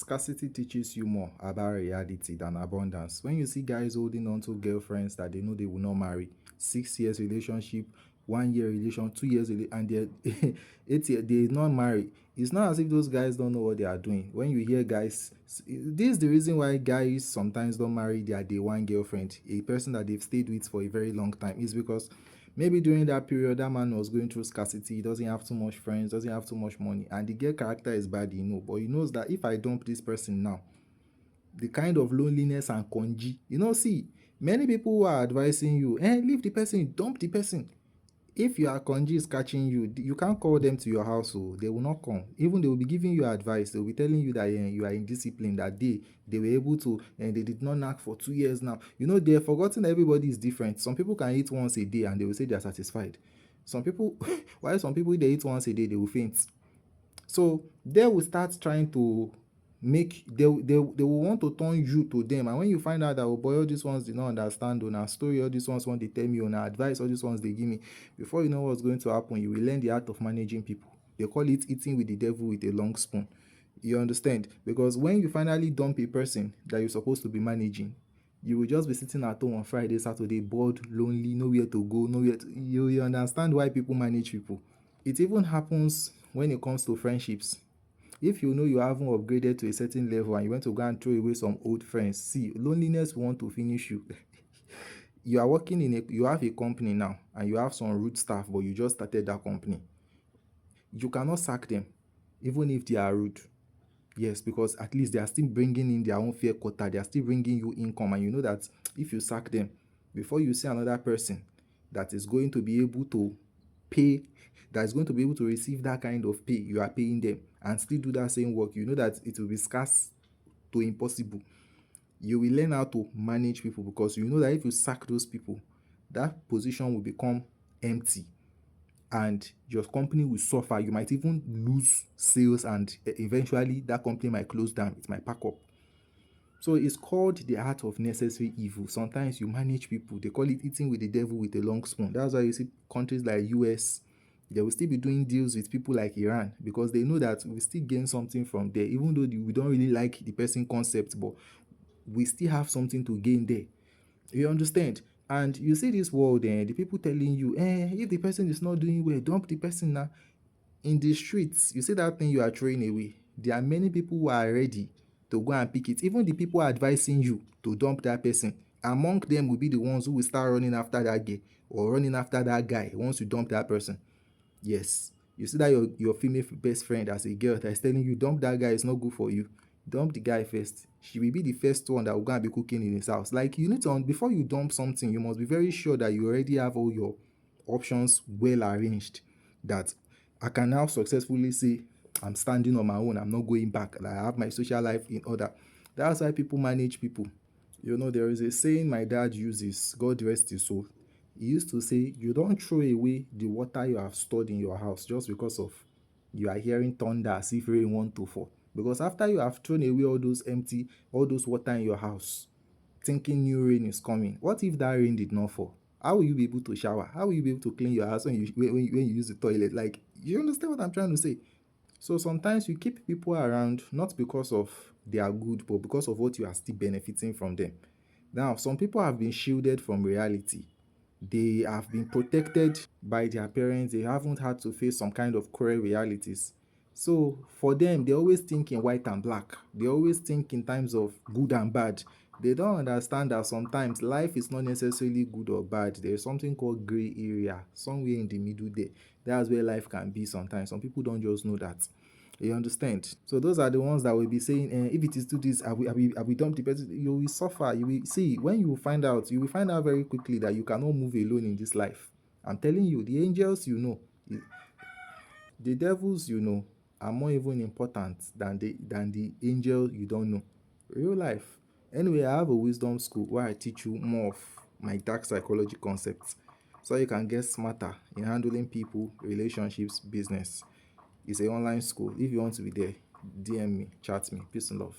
Scarcity teaches you more about reality than abundance. When you see guys holding on to girlfriends that they know they will not marry, 6 years relationship, 1 year relation, 2 years, and they're 8 years, they not marry. It's not as if those guys don't know what they are doing. When you hear guys, this is the reason why guys sometimes don't marry their day one girlfriend, a person that they've stayed with for a very long time, is because maybe during that period that man was going through scarcity. He doesn't have too much friends, doesn't have too much money, and the girl character is bad, but he knows that if I dump this person now, the kind of loneliness and congee, see, many people who are advising you, leave the person, dump the person. If your congee is catching you, you can't call them to your house, so they will not come. Even they will be giving you advice. They will be telling you that you are indisciplined, that they were able to, and they did not knock for 2 years now. They're forgotten that everybody is different. Some people can eat once a day and they will say they're satisfied. Some people, while some people, they eat once a day, they will faint. So they will start trying to they will want to turn you to them. And when you find out that, oh boy, all these ones did not understand on our story, all these ones want they tell me on our advice, all these ones they give me, before you know what's going to happen, you will learn the art of managing people. They call it eating with the devil with a long spoon. You understand? Because when you finally dump a person that you're supposed to be managing, you will just be sitting at home on Friday, Saturday, bored, lonely, nowhere to go, you understand why people manage people. It even happens when it comes to friendships. If you know you haven't upgraded to a certain level and you want to go and throw away some old friends, see, loneliness will want to finish you. You are working you have a company now and you have some rude staff, but you just started that company. You cannot sack them, even if they are rude. Yes, because at least they are still bringing in their own fair quota. They are still bringing you income, and you know that if you sack them, before you see another person that is going to be able to pay, that is going to be able to receive that kind of pay you are paying them and still do that same work, you know that it will be scarce to impossible. You will learn how to manage people because you know that if you sack those people, that position will become empty and your company will suffer. You might even lose sales and eventually that company might close down. It might pack up. So it's called the art of necessary evil. Sometimes you manage people. They call it eating with the devil with a long spoon. That's why you see countries like US, they will still be doing deals with people like Iran because they know that we still gain something from there. Even though we don't really like the person concept, but we still have something to gain there. You understand? And you see this world, the people telling you, if the person is not doing well, dump the person now. In the streets, you see that thing you are throwing away. There are many people who are ready to go and pick it. Even the people advising you to dump that person, among them will be the ones who will start running after that guy or running after that guy once you dump that person. Yes. You see that your female best friend as a girl that is telling you dump that guy, is not good for you. Dump the guy first. She will be the first one that will go and be cooking in his house. Like you need to before you dump something, you must be very sure that you already have all your options well arranged. That I can now successfully say I'm standing on my own. I'm not going back. Like I have my social life in order. That's why people manage people. There is a saying my dad uses, God rest his soul. He used to say, you don't throw away the water you have stored in your house just because of you are hearing thunder as if rain want to fall. Because after you have thrown away all those water in your house, thinking new rain is coming, what if that rain did not fall? How will you be able to shower? How will you be able to clean your house when you use the toilet? Like, you understand what I'm trying to say? So sometimes you keep people around not because of they are good, but because of what you are still benefiting from them. Now, some people have been shielded from reality. They have been protected by their parents. They haven't had to face some kind of cruel realities. So for them, they always think in white and black. They always think in terms of good and bad. They don't understand that sometimes life is not necessarily good or bad. There's something called gray area, somewhere in the middle there. That's where life can be sometimes. Some people don't just know that. You understand? So those are the ones that will be saying, if it is to this, I will dump the person. You will suffer. You will see when you will find out very quickly that you cannot move alone in this life. I'm telling you, the angels the devils are more even important than the angel you don't know. Real life. Anyway, I have a wisdom school where I teach you more of my dark psychology concepts so you can get smarter in handling people, relationships, business. It's an online school. If you want to be there, DM me, chat me. Peace and love.